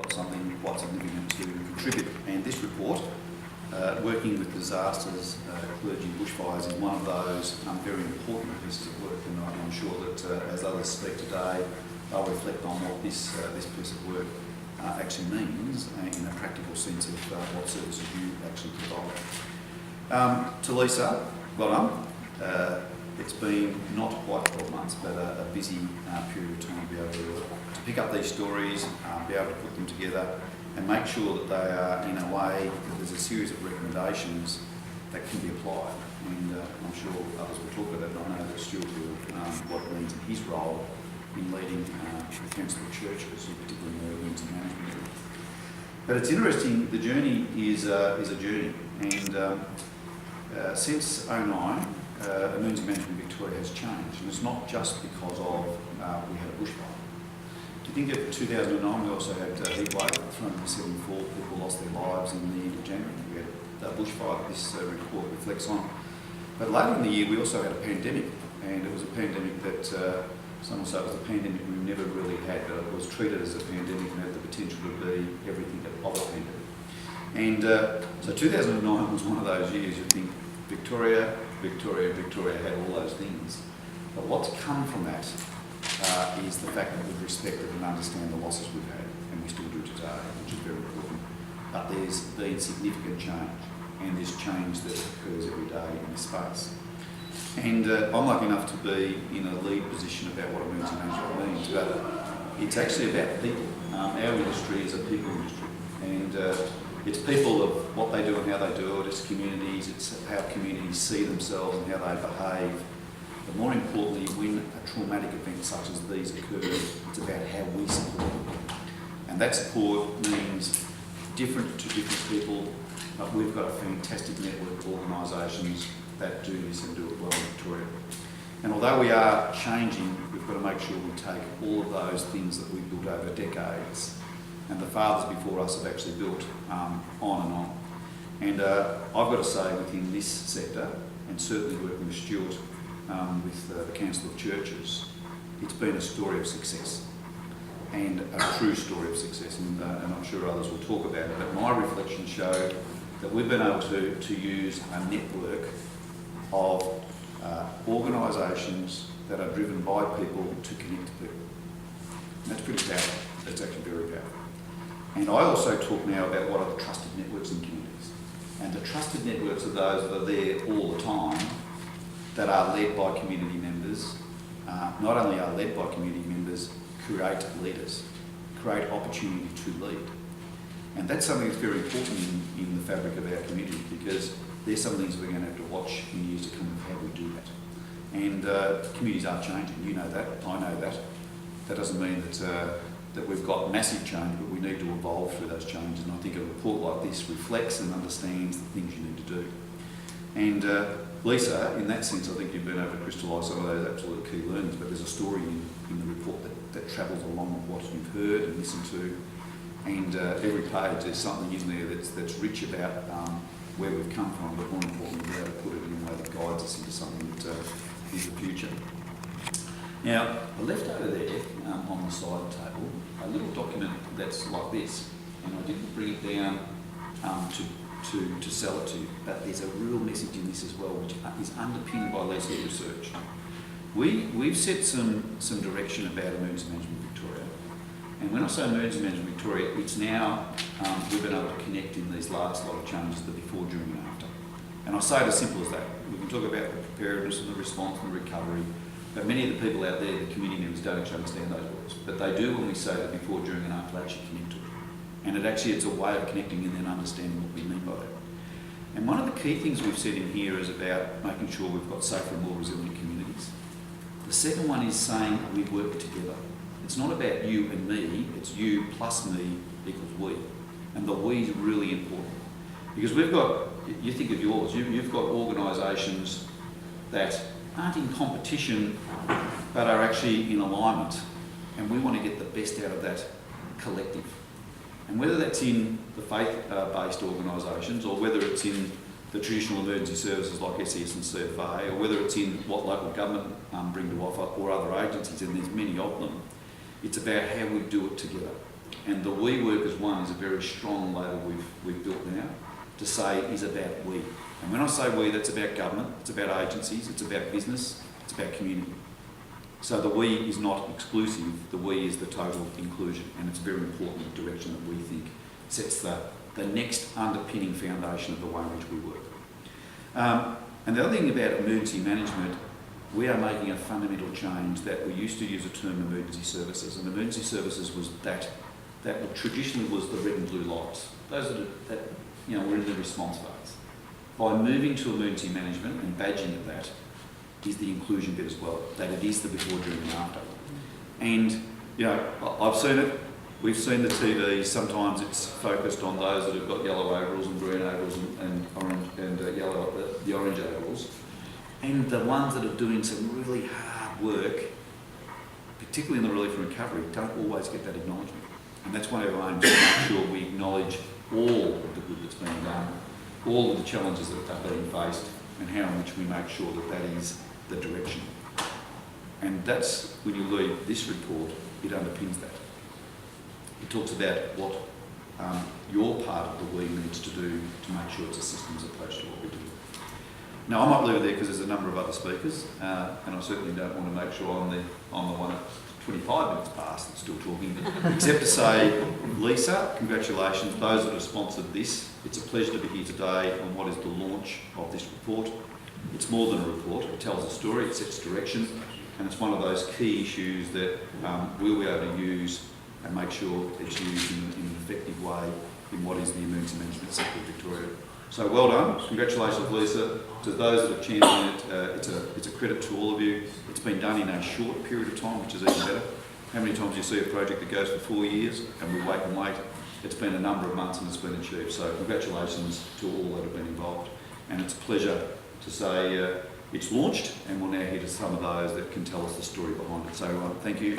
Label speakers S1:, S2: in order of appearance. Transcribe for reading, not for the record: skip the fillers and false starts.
S1: got something quite significant to contribute. And this report, working with disasters, clergy and bushfires, is one of those very important pieces of work, and I'm sure that as others speak today, they'll reflect on what this piece of work actually means in a practical sense of what services you actually provide. To Lisa, well done. It's been not quite 12 months, but a busy period of time to be able to pick up these stories, be able to put them together, and make sure that they are in a way that there's a series of recommendations that can be applied. And I'm sure others will talk about it. I know that Stuart will, what it means in his role in leading the Council of Churches, particularly in the emergency management area. But it's interesting, the journey is a journey, and since 2009, emergency management in Victoria has changed, and it's not just because of we had a bushfire. If you think of 2009, we also had a heat wave, 374 people lost their lives in the end of January. We had a bushfire that this report reflects on. But later in the year, we also had a pandemic, and it was a pandemic that some will say it was a pandemic we never really had, but it was treated as a pandemic and had the potential to be everything of a pandemic. And so 2009 was one of those years you think Victoria had all those things. But what's come from that is the fact that we've respected and understand the losses we've had, and we still do today, which is very important. But there's been significant change, and there's change that occurs every day in this space. And I'm lucky enough to be in a lead position about what emergency management means, but it's actually about people. Our industry is a people industry, and it's people of what they do and how they do it. It's communities, it's how communities see themselves and how they behave. But more importantly, when a traumatic event such as these occur, it's about how we support them. And that support means different to different people, but we've got a fantastic network of organisations that do this and do it well in Victoria. And although we are changing, we've got to make sure we take all of those things that we've built over decades, and the fathers before us have actually built on and on. And I've got to say, within this sector, and certainly working with Stuart with the Council of Churches, it's been a story of success, and a true story of success, and I'm sure others will talk about it. But my reflections show that we've been able to use a network of organisations that are driven by people to connect to people. And that's pretty powerful. That's actually very powerful. And I also talk now about what are the trusted networks in communities. And the trusted networks are those that are there all the time, that are led by community members. Not only are led by community members, create leaders, create opportunity to lead. And that's something that's very important in the fabric of our community, because there's some things we're going to have to watch in years to come of how we do that. And communities are changing. You know that, I know that. That doesn't mean that we've got massive change, but we need to evolve through those changes. And I think a report like this reflects and understands the things you need to do. And Lisa, in that sense, I think you've been able to crystallise some of those absolute key learnings, but there's a story in the report that travels along with what you've heard and listened to. And every page there's something in there that's rich about where we've come from, but more importantly, be able to put it in a way that guides us into something that is the future. Now, I left over there on the side table a little document that's like this, and I didn't bring it down to sell it to you, but there's a real message in this as well, which is underpinned by Lisa's research. We've set some direction about emergency management in Victoria, and when I say emergency management Victoria, it's now, we've been able to connect in these last lot of changes, the before, during and after. And I say it as simple as that. We can talk about the preparedness and the response and the recovery, but many of the people out there, the community members, don't actually understand those words. But they do when we say the before, during and after, they actually connect to it. And it's a way of connecting and then understanding what we mean by that. And one of the key things we've said in here is about making sure we've got safer and more resilient communities. The second one is saying we work together. It's not about you and me, it's you plus me equals we. And the we is really important. Because we've got, you think of yours, you've got organisations that aren't in competition but are actually in alignment. And we want to get the best out of that collective. And whether that's in the faith-based organisations, or whether it's in the traditional emergency services like SES and CFA, or whether it's in what local government bring to offer, or other agencies, and there's many of them, it's about how we do it together. And the we work as one is a very strong label we've built now to say it is about we. And when I say we, that's about government, it's about agencies, it's about business, it's about community. So the we is not exclusive, the we is the total inclusion, and it's a very important direction that we think sets the next underpinning foundation of the way in which we work. And the other thing about emergency management, we are making a fundamental change that we used to use the term emergency services, and emergency services was that traditionally was the red and blue lights. Those that were in the response phase. By moving to emergency management and badging of that is the inclusion bit as well, that it is the before, during and after. And, I've seen it, we've seen the TV, sometimes it's focused on those that have got yellow overalls and green overalls and orange and the orange overalls. And the ones that are doing some really hard work, particularly in the relief and recovery, don't always get that acknowledgement. And that's one of our aims, to make sure we acknowledge all of the good that's being done, all of the challenges that are being faced, and how in which we make sure that that is the direction. And that's, when you read this report, it underpins that. It talks about what your part of the we needs to do to make sure it's a systems approach to what we do. Now, I might leave it there because there's a number of other speakers, and I certainly don't want to make sure I'm the one at 25 minutes past that's still talking, except to say, Lisa, congratulations, those that have sponsored this. It's a pleasure to be here today on what is the launch of this report. It's more than a report, it tells a story, it sets direction, and it's one of those key issues that we'll be able to use and make sure it's used in an effective way in what is the emergency management sector of Victoria. So well done, congratulations Lisa. To those that have championed it, it's a credit to all of you. It's been done in a short period of time, which is even better. How many times do you see a project that goes for 4 years and we wait and wait? It's been a number of months and it's been achieved. So congratulations to all that have been involved. And it's a pleasure to say it's launched, and we'll now hear to some of those that can tell us the story behind it. So thank you.